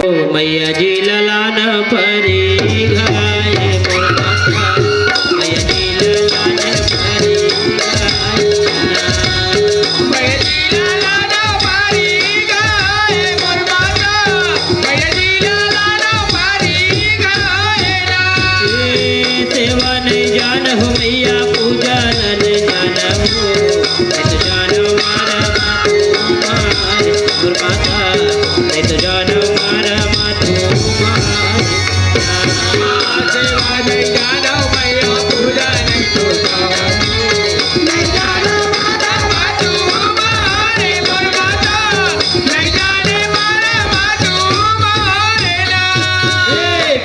मैया जी ललान परी गाय मोर माता मैया जी ललान परी गाय मैया जी ललान परी गाय मोर माता मैया जी ललान परी गाय सेवा नहीं जान हो मैया पूजा नहीं जान हो तो जानो मारा मोर माता तो जानो मारा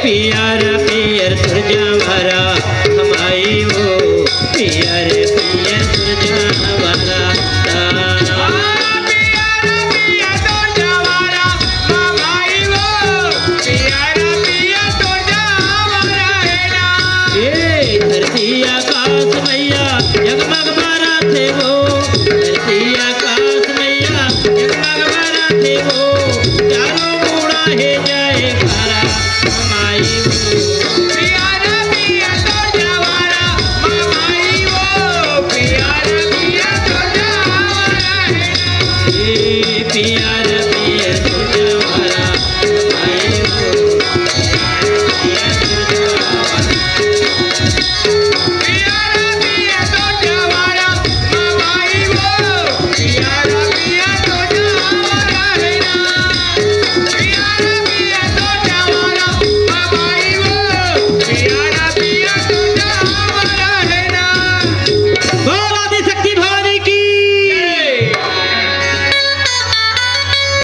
पियर पियर तुझा भरा